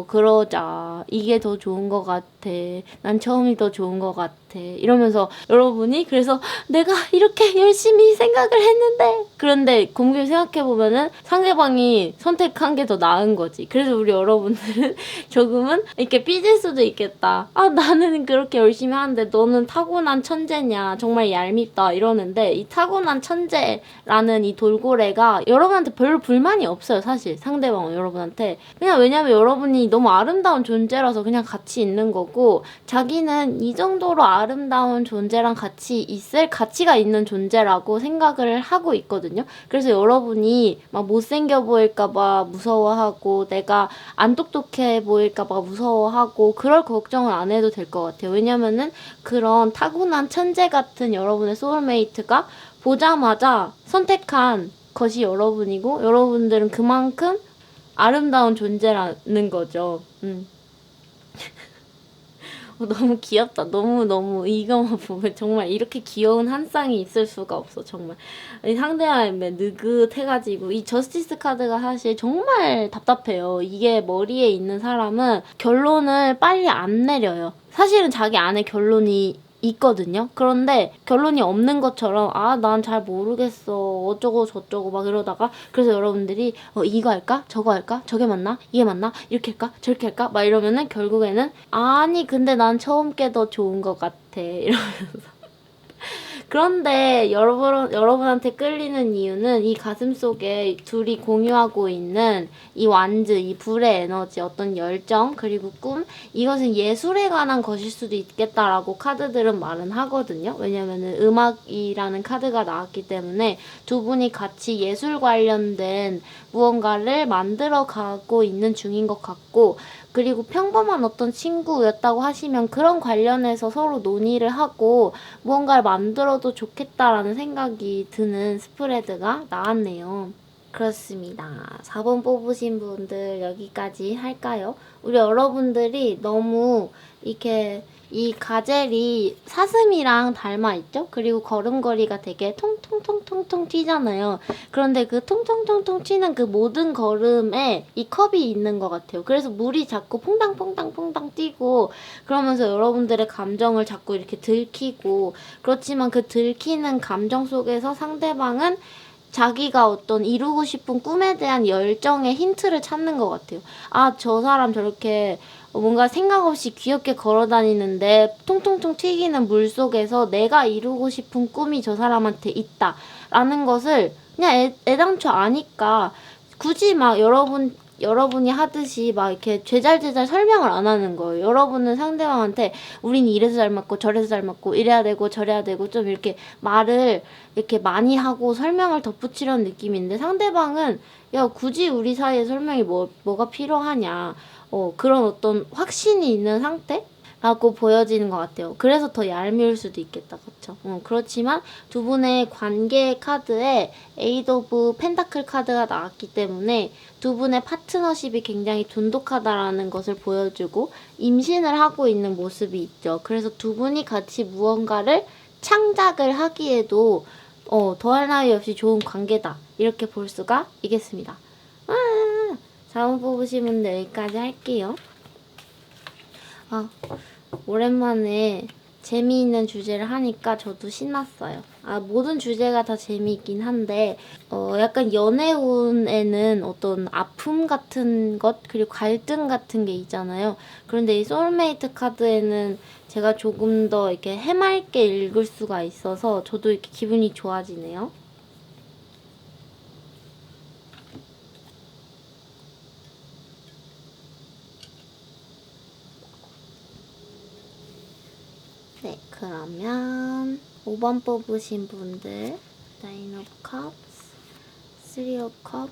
Speaker 1: 그러자, 이게 더 좋은 것 같아, 난 처음이 더 좋은 것 같아 이러면서 여러분이, 그래서 내가 이렇게 열심히 생각을 했는데, 그런데 곰곰이 생각해보면은 상대방이 선택한 게 더 나은 거지. 그래서 우리 여러분들은 조금은 이렇게 삐질 수도 있겠다. 나는 그렇게 열심히 하는데 너는 타고난 천재냐, 정말 얄밉다 이러는데, 이 타고난 천재라는 이 돌고래가 여러분한테 별로 불만이 없어요. 사실 상대방은 여러분한테 그냥, 왜냐면 여러분이 너무 아름다운 존재라서 그냥 같이 있는 거고, 자기는 이 정도로 아름다운 존재랑 같이 있을 가치가 있는 존재라고 생각을 하고 있거든요. 그래서 여러분이 막 못생겨 보일까봐 무서워하고 내가 안 똑똑해 보일까봐 무서워하고 그럴 걱정을 안 해도 될 것 같아요. 왜냐면은 그런 타고난 천재 같은 여러분의 소울메이트가 보자마자 선택한 것이 여러분이고, 여러분들은 그만큼 아름다운 존재라는 거죠. 너무 귀엽다. 너무 이거만 보면 정말 이렇게 귀여운 한 쌍이 있을 수가 없어. 정말 이 상대방이 느긋해가지고, 이 저스티스 카드가 사실 정말 답답해요. 이게 머리에 있는 사람은 결론을 빨리 안 내려요. 사실은 자기 안에 결론이 있거든요. 그런데 결론이 없는 것처럼 난 잘 모르겠어 어쩌고 저쩌고 막 이러다가, 그래서 여러분들이 이거 할까? 저거 할까? 저게 맞나? 이게 맞나? 이렇게 할까? 저렇게 할까? 막 이러면은 결국에는 아니 근데 난 처음 게 더 좋은 것 같아 이러면서 그런데 여러분한테 끌리는 이유는 이 가슴 속에 둘이 공유하고 있는 이 완즈, 이 불의 에너지, 어떤 열정, 그리고 꿈, 이것은 예술에 관한 것일 수도 있겠다라고 카드들은 말은 하거든요. 왜냐면은 음악이라는 카드가 나왔기 때문에 두 분이 같이 예술 관련된 무언가를 만들어 가고 있는 중인 것 같고, 그리고 평범한 어떤 친구였다고 하시면 그런 관련해서 서로 논의를 하고 무언가를 만들어도 좋겠다라는 생각이 드는 스프레드가 나왔네요. 그렇습니다. 4번 뽑으신 분들 여기까지 할까요? 우리 여러분들이 너무 이렇게 이 가젤이 사슴이랑 닮아있죠? 그리고 걸음걸이가 되게 통통통통통 튀잖아요. 그런데 그 통통통통 튀는 그 모든 걸음에 이 컵이 있는 것 같아요. 그래서 물이 자꾸 퐁당퐁당퐁당 뛰고, 그러면서 여러분들의 감정을 자꾸 이렇게 들키고, 그렇지만 그 들키는 감정 속에서 상대방은 자기가 어떤 이루고 싶은 꿈에 대한 열정의 힌트를 찾는 것 같아요. 저 사람 저렇게 뭔가 생각 없이 귀엽게 걸어 다니는데 통통통 튀기는 물 속에서 내가 이루고 싶은 꿈이 저 사람한테 있다 라는 것을 그냥 애당초 아니까, 굳이 막 여러분이 하듯이 막 이렇게 제잘제잘 설명을 안 하는 거예요. 여러분은 상대방한테 우린 이래서 잘 맞고 저래서 잘 맞고 이래야 되고 저래야 되고 좀 이렇게 말을 이렇게 많이 하고 설명을 덧붙이려는 느낌인데, 상대방은 야 굳이 우리 사이에 설명이 뭐가 필요하냐, 그런 어떤 확신이 있는 상태라고 보여지는 것 같아요. 그래서 더 얄미울 수도 있겠다. 그쵸? 그렇지만 두 분의 관계 카드에 에이드 오브 펜타클 카드가 나왔기 때문에 두 분의 파트너십이 굉장히 돈독하다라는 것을 보여주고 임신을 하고 있는 모습이 있죠. 그래서 두 분이 같이 무언가를 창작을 하기에도 더할 나위 없이 좋은 관계다, 이렇게 볼 수가 있겠습니다. 다음 뽑으신 분들 여기까지 할게요. 오랜만에 재미있는 주제를 하니까 저도 신났어요. 모든 주제가 다 재미있긴 한데 약간 연애운에는 어떤 아픔 같은 것, 그리고 갈등 같은 게 있잖아요. 그런데 이 소울메이트 카드에는 제가 조금 더 이렇게 해맑게 읽을 수가 있어서 저도 이렇게 기분이 좋아지네요. 네, 그러면 5번 뽑으신 분들 Nine of Cups, Three of Cups,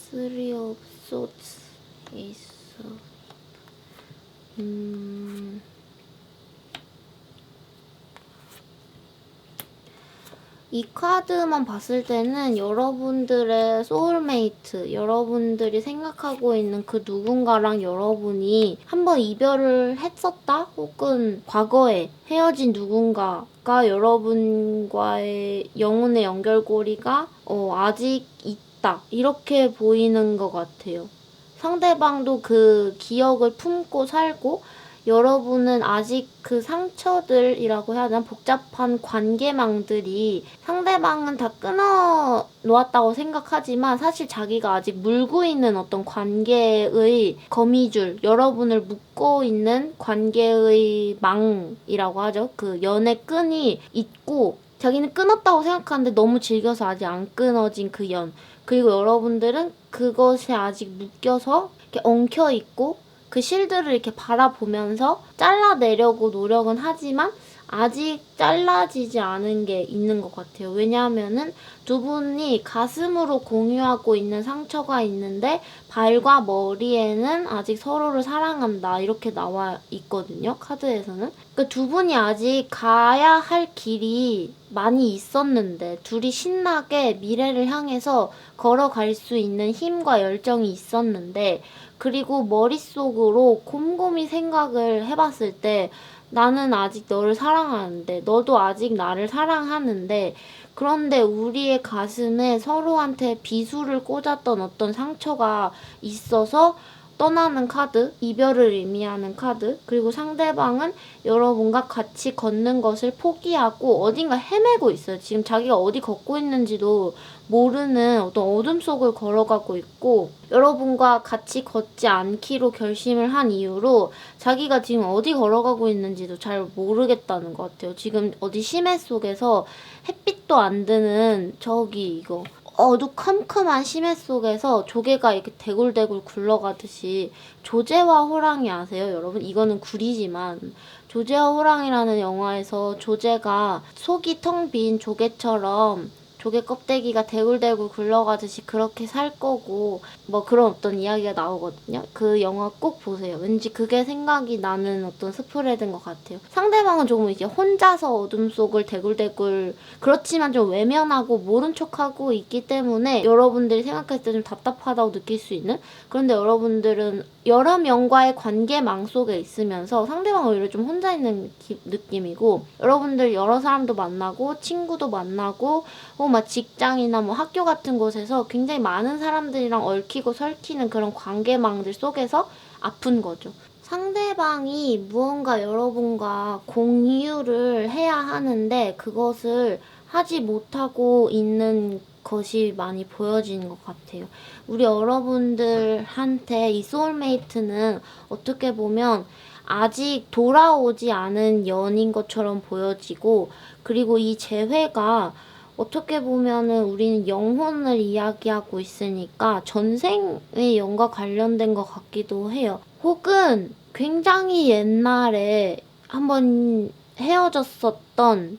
Speaker 1: Three of Swords, Ace of... 이 카드만 봤을 때는 여러분들의 소울메이트, 여러분들이 생각하고 있는 그 누군가랑 여러분이 한번 이별을 했었다? 혹은 과거에 헤어진 누군가가 여러분과의 영혼의 연결고리가 아직 있다, 이렇게 보이는 것 같아요. 상대방도 그 기억을 품고 살고, 여러분은 아직 그 상처들이라고 해야 되나? 복잡한 관계망들이 상대방은 다 끊어 놓았다고 생각하지만 사실 자기가 아직 물고 있는 어떤 관계의 거미줄, 여러분을 묶고 있는 관계의 망이라고 하죠. 그 연애 끈이 있고 자기는 끊었다고 생각하는데 너무 즐겨서 아직 안 끊어진 그 연. 그리고 여러분들은 그것이 아직 묶여서 이렇게 엉켜있고 그 실드를 이렇게 바라보면서 잘라내려고 노력은 하지만 아직 잘라지지 않은 게 있는 것 같아요. 왜냐하면은 두 분이 가슴으로 공유하고 있는 상처가 있는데 발과 머리에는 아직 서로를 사랑한다 이렇게 나와 있거든요. 카드에서는. 그러니까 두 분이 아직 가야 할 길이 많이 있었는데 둘이 신나게 미래를 향해서 걸어갈 수 있는 힘과 열정이 있었는데 그리고 머릿속으로 곰곰이 생각을 해봤을 때 나는 아직 너를 사랑하는데 너도 아직 나를 사랑하는데 그런데 우리의 가슴에 서로한테 비수를 꽂았던 어떤 상처가 있어서 떠나는 카드, 이별을 의미하는 카드, 그리고 상대방은 여러분과 같이 걷는 것을 포기하고 어딘가 헤매고 있어요. 지금 자기가 어디 걷고 있는지도 모르는 어떤 어둠 속을 걸어가고 있고 여러분과 같이 걷지 않기로 결심을 한 이후로 자기가 지금 어디 걸어가고 있는지도 잘 모르겠다는 것 같아요. 지금 어디 심해 속에서 햇빛도 안 드는 저기 이거 어두컴컴한 심해 속에서 조개가 이렇게 대굴대굴 굴러가듯이 조제와 호랑이 아세요, 여러분? 이거는 구리지만 조제와 호랑이라는 영화에서 조제가 속이 텅 빈 조개처럼 조개 껍데기가 대굴대굴 굴러가듯이 그렇게 살 거고 뭐 그런 어떤 이야기가 나오거든요. 그 영화 꼭 보세요. 왠지 그게 생각이 나는 어떤 스프레드인 것 같아요. 상대방은 조금 이제 혼자서 어둠 속을 대굴대굴 그렇지만 좀 외면하고 모른 척하고 있기 때문에 여러분들이 생각했을 때 좀 답답하다고 느낄 수 있는 그런데 여러분들은 여러 명과의 관계망 속에 있으면서 상대방은 오히려 좀 혼자 있는 느낌이고 여러분들 여러 사람도 만나고 친구도 만나고 막 직장이나 뭐 학교 같은 곳에서 굉장히 많은 사람들이랑 얽히고 설키는 그런 관계망들 속에서 아픈 거죠. 상대방이 무언가 여러분과 공유를 해야 하는데 그것을 하지 못하고 있는 것이 많이 보여지는 것 같아요. 우리 여러분들한테 이 소울메이트는 어떻게 보면 아직 돌아오지 않은 연인 것처럼 보여지고 그리고 이 재회가 어떻게 보면은 우리는 영혼을 이야기하고 있으니까 전생의 영과 관련된 것 같기도 해요. 혹은 굉장히 옛날에 한번 헤어졌었던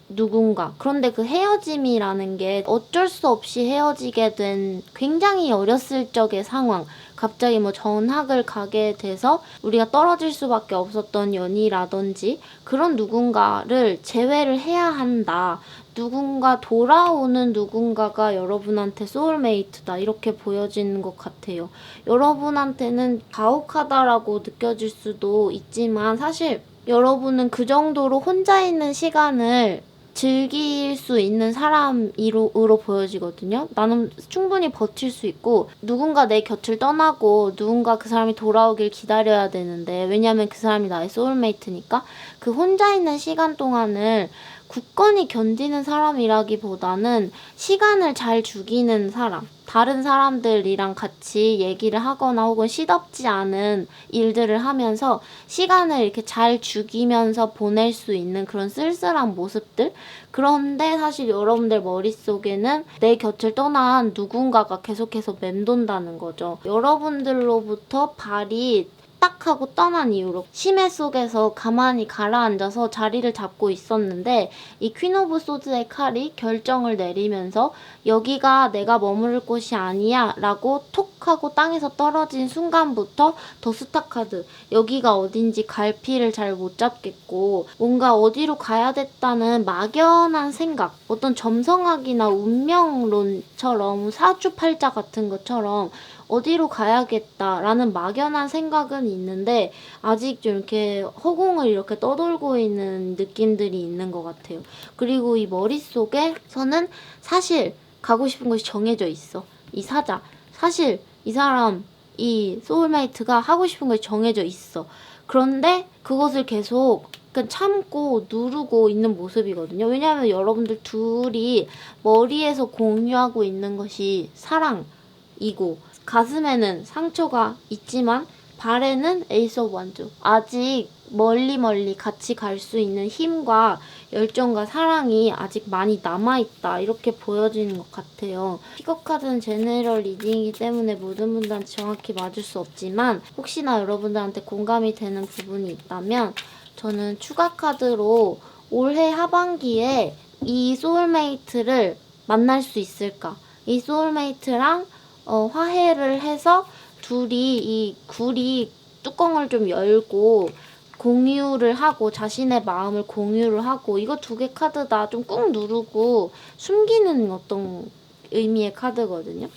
Speaker 1: 누군가. 그런데 그 헤어짐이라는 게 어쩔 수 없이 헤어지게 된 굉장히 어렸을 적의 상황. 갑자기 뭐 전학을 가게 돼서 우리가 떨어질 수밖에 없었던 연이라든지 그런 누군가를 제외를 해야 한다. 누군가 돌아오는 누군가가 여러분한테 소울메이트다 이렇게 보여지는 것 같아요. 여러분한테는 가혹하다라고 느껴질 수도 있지만 사실 여러분은 그 정도로 혼자 있는 시간을 즐길 수 있는 사람으로 보여지거든요. 나는 충분히 버틸 수 있고 누군가 내 곁을 떠나고 누군가 그 사람이 돌아오길 기다려야 되는데 왜냐면 그 사람이 나의 소울메이트니까 그 혼자 있는 시간 동안을 굳건히 견디는 사람이라기보다는 시간을 잘 죽이는 사람. 다른 사람들이랑 같이 얘기를 하거나 혹은 시덥지 않은 일들을 하면서 시간을 이렇게 잘 죽이면서 보낼 수 있는 그런 쓸쓸한 모습들? 그런데 사실 여러분들 머릿속에는 내 곁을 떠난 누군가가 계속해서 맴돈다는 거죠. 여러분들로부터 발이 딱 하고 떠난 이후로 심해 속에서 가만히 가라앉아서 자리를 잡고 있었는데 이 퀸 오브 소드의 칼이 결정을 내리면서 여기가 내가 머무를 곳이 아니야 라고 톡 하고 땅에서 떨어진 순간부터 더 스타 카드 여기가 어딘지 갈피를 잘 못 잡겠고 뭔가 어디로 가야 됐다는 막연한 생각 어떤 점성학이나 운명론처럼 사주팔자 같은 것처럼 어디로 가야겠다라는 막연한 생각은 있는데 아직 좀 이렇게 허공을 이렇게 떠돌고 있는 느낌들이 있는 것 같아요. 그리고 이 머릿속에서는 사실 가고 싶은 곳이 정해져 있어. 이 사자. 사실 이 사람, 이 소울메이트가 하고 싶은 것이 정해져 있어. 그런데 그것을 계속 참고 누르고 있는 모습이거든요. 왜냐하면 여러분들 둘이 머리에서 공유하고 있는 것이 사랑이고 가슴에는 상처가 있지만 발에는 에이스 오브 완즈. 아직 멀리 같이 갈 수 있는 힘과 열정과 사랑이 아직 많이 남아있다. 이렇게 보여지는 것 같아요. 픽업 카드는 제너럴 리딩이기 때문에 모든 분들한테 정확히 맞을 수 없지만 혹시나 여러분들한테 공감이 되는 부분이 있다면 저는 추가 카드로 올해 하반기에 이 소울메이트를 만날 수 있을까? 이 소울메이트랑 화해를 해서 둘이 이 굴이 뚜껑을 좀 열고 공유를 하고 자신의 마음을 공유를 하고 이거 2개 카드 다 좀 꾹 누르고 숨기는 어떤 의미의 카드거든요.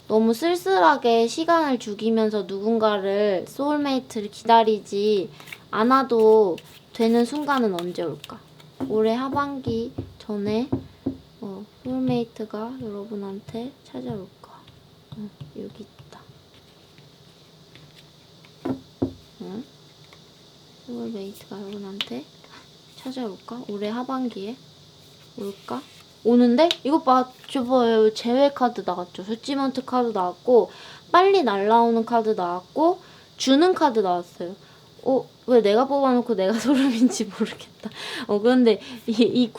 Speaker 1: 너무 쓸쓸하게 시간을 죽이면서 누군가를 소울메이트를 기다리지 않아도 되는 순간은 언제 올까? 올해 하반기 전에 소울메이트가 여러분한테 찾아올까? 여기 있다. 소울메이트가 여러분한테 찾아올까? 올해 하반기에 올까? 오는데? 이것 봐, 저봐요. 재회 카드 나왔죠. 저지먼트 카드 나왔고 빨리 날라오는 카드 나왔고 주는 카드 나왔어요. 왜 내가 뽑아놓고 내가 소름인지 모르겠다. 그런데 이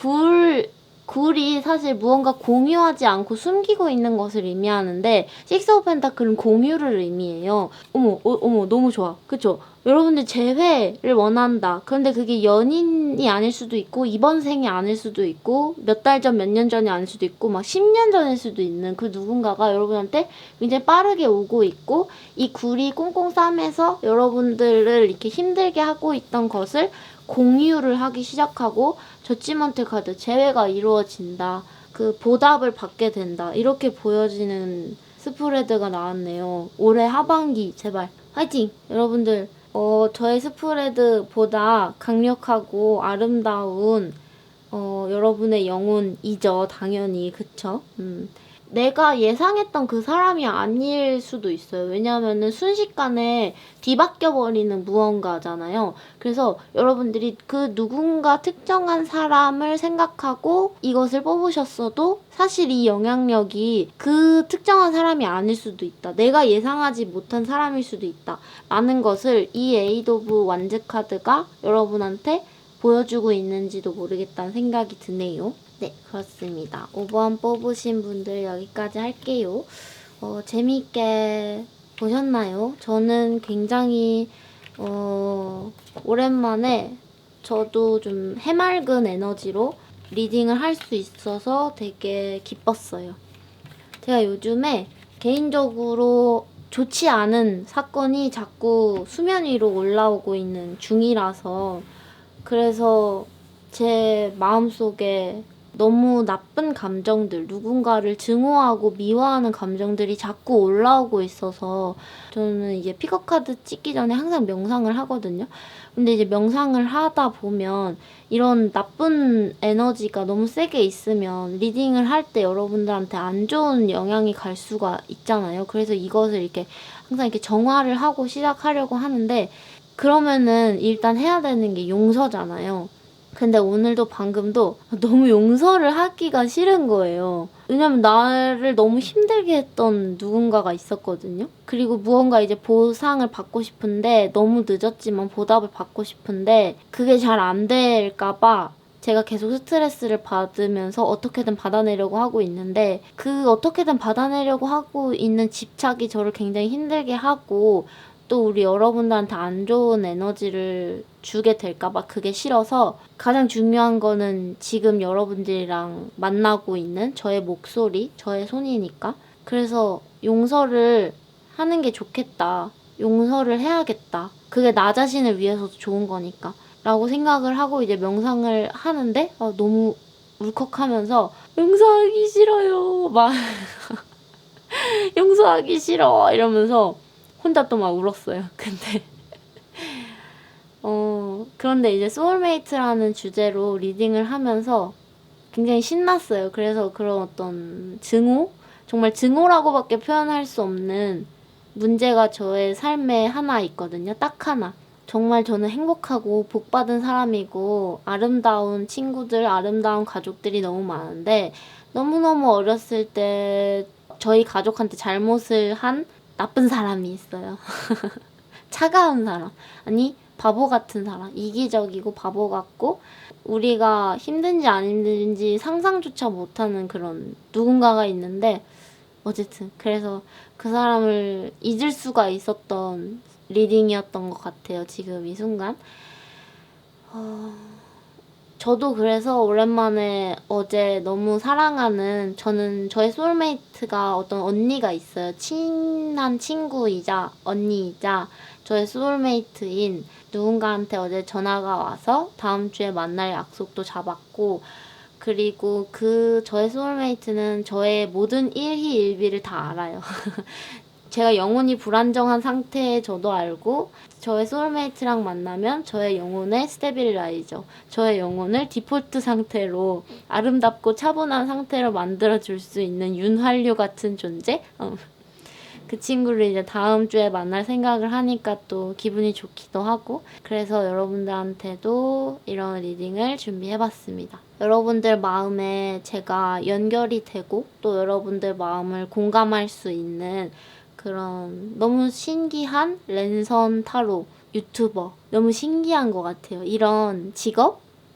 Speaker 1: 굴이 사실 무언가 공유하지 않고 숨기고 있는 것을 의미하는데 식스 오브 펜타클은 공유를 의미해요. 어머 너무 좋아. 그쵸? 여러분들 재회를 원한다. 그런데 그게 연인이 아닐 수도 있고 이번 생이 아닐 수도 있고 몇 달 전, 몇 년 전이 아닐 수도 있고 막 10년 전일 수도 있는 그 누군가가 여러분한테 굉장히 빠르게 오고 있고 이 굴이 꽁꽁 싸매서 여러분들을 이렇게 힘들게 하고 있던 것을 공유를 하기 시작하고 저지먼트 카드 재회가 이루어진다. 그 보답을 받게 된다. 이렇게 보여지는 스프레드가 나왔네요. 올해 하반기 제발 화이팅! 여러분들 저의 스프레드보다 강력하고 아름다운 여러분의 영혼이죠. 당연히 그쵸? 내가 예상했던 그 사람이 아닐 수도 있어요. 왜냐하면은 순식간에 뒤바뀌어버리는 무언가잖아요. 그래서 여러분들이 그 누군가 특정한 사람을 생각하고 이것을 뽑으셨어도 사실 이 영향력이 그 특정한 사람이 아닐 수도 있다. 내가 예상하지 못한 사람일 수도 있다. 라는 것을 이 에이드 오브 완즈 카드가 여러분한테 보여주고 있는지도 모르겠다는 생각이 드네요. 네, 그렇습니다. 5번 뽑으신 분들 여기까지 할게요. 재미있게 보셨나요? 저는 굉장히 오랜만에 저도 좀 해맑은 에너지로 리딩을 할 수 있어서 되게 기뻤어요. 제가 요즘에 개인적으로 좋지 않은 사건이 자꾸 수면 위로 올라오고 있는 중이라서 그래서 제 마음속에 너무 나쁜 감정들, 누군가를 증오하고 미워하는 감정들이 자꾸 올라오고 있어서 저는 이제 픽업 카드 찍기 전에 항상 명상을 하거든요. 근데 이제 명상을 하다 보면 이런 나쁜 에너지가 너무 세게 있으면 리딩을 할 때 여러분들한테 안 좋은 영향이 갈 수가 있잖아요. 그래서 이것을 이렇게 항상 이렇게 정화를 하고 시작하려고 하는데 그러면은 일단 해야 되는 게 용서잖아요. 근데 오늘도 방금도 너무 용서를 하기가 싫은 거예요. 왜냐면 나를 너무 힘들게 했던 누군가가 있었거든요. 그리고 무언가 이제 보상을 받고 싶은데 너무 늦었지만 보답을 받고 싶은데 그게 잘 안 될까봐 제가 계속 스트레스를 받으면서 어떻게든 받아내려고 하고 있는데 그 어떻게든 받아내려고 하고 있는 집착이 저를 굉장히 힘들게 하고 또 우리 여러분들한테 안 좋은 에너지를 주게 될까봐 그게 싫어서 가장 중요한 거는 지금 여러분들이랑 만나고 있는 저의 목소리, 저의 손이니까 그래서 용서를 하는 게 좋겠다. 용서를 해야겠다. 그게 나 자신을 위해서도 좋은 거니까 라고 생각을 하고 이제 명상을 하는데 너무 울컥하면서 용서하기 싫어요. 막 용서하기 싫어 이러면서 혼자 또 막 울었어요. 근데 그런데 이제 소울메이트라는 주제로 리딩을 하면서 굉장히 신났어요. 그래서 그런 어떤 증오? 정말 증오라고밖에 표현할 수 없는 문제가 저의 삶에 하나 있거든요. 딱 하나. 정말 저는 행복하고 복받은 사람이고 아름다운 친구들, 아름다운 가족들이 너무 많은데 너무너무 어렸을 때 저희 가족한테 잘못을 한 나쁜 사람이 있어요. 차가운 사람. 아니 바보 같은 사람. 이기적이고 바보 같고 우리가 힘든지 안 힘든지 상상조차 못하는 그런 누군가가 있는데 어쨌든 그래서 그 사람을 잊을 수가 있었던 리딩이었던 것 같아요. 지금 이 순간. 저도 그래서 오랜만에 어제 너무 사랑하는, 저의 소울메이트가 어떤 언니가 있어요. 친한 친구이자 언니이자 저의 소울메이트인 누군가한테 어제 전화가 와서 다음 주에 만날 약속도 잡았고, 그리고 저의 소울메이트는 저의 모든 일희일비를 다 알아요. 제가 영혼이 불안정한 상태에 저도 알고, 저의 소울메이트랑 만나면 저의 영혼의 스테빌라이저, 저의 영혼을 디폴트 상태로 아름답고 차분한 상태로 만들어줄 수 있는 윤활유 같은 존재? 그 친구를 이제 다음 주에 만날 생각을 하니까 또 기분이 좋기도 하고, 그래서 여러분들한테도 이런 리딩을 준비해봤습니다. 여러분들 마음에 제가 연결이 되고 또 여러분들 마음을 공감할 수 있는 그런 너무 신기한 랜선 타로 유튜버, 너무 신기한 것 같아요. 이런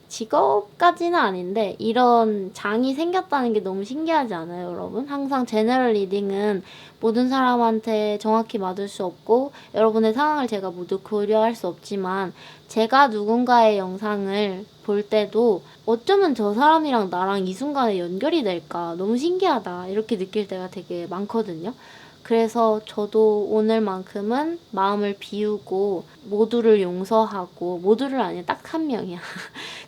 Speaker 1: 직업까지는 아닌데 이런 장이 생겼다는 게 너무 신기하지 않아요, 여러분? 항상 제너럴 리딩은 모든 사람한테 정확히 맞을 수 없고 여러분의 상황을 제가 모두 고려할 수 없지만, 제가 누군가의 영상을 볼 때도 어쩌면 저 사람이랑 나랑 이 순간에 연결이 될까, 너무 신기하다, 이렇게 느낄 때가 되게 많거든요. 그래서 저도 오늘만큼은 마음을 비우고 모두를 용서하고, 모두를 아니야, 딱 한 명이야.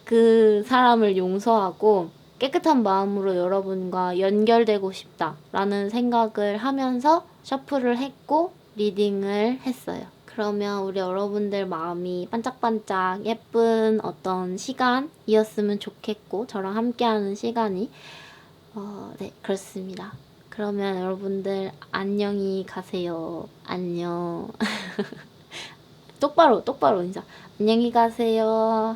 Speaker 1: 그 사람을 용서하고 깨끗한 마음으로 여러분과 연결되고 싶다라는 생각을 하면서 셔플을 했고 리딩을 했어요. 그러면 우리 여러분들 마음이 반짝반짝 예쁜 어떤 시간이었으면 좋겠고, 저랑 함께하는 시간이 네, 그렇습니다. 그러면 여러분들 안녕히 가세요. 안녕. 똑바로 인사. 안녕히 가세요.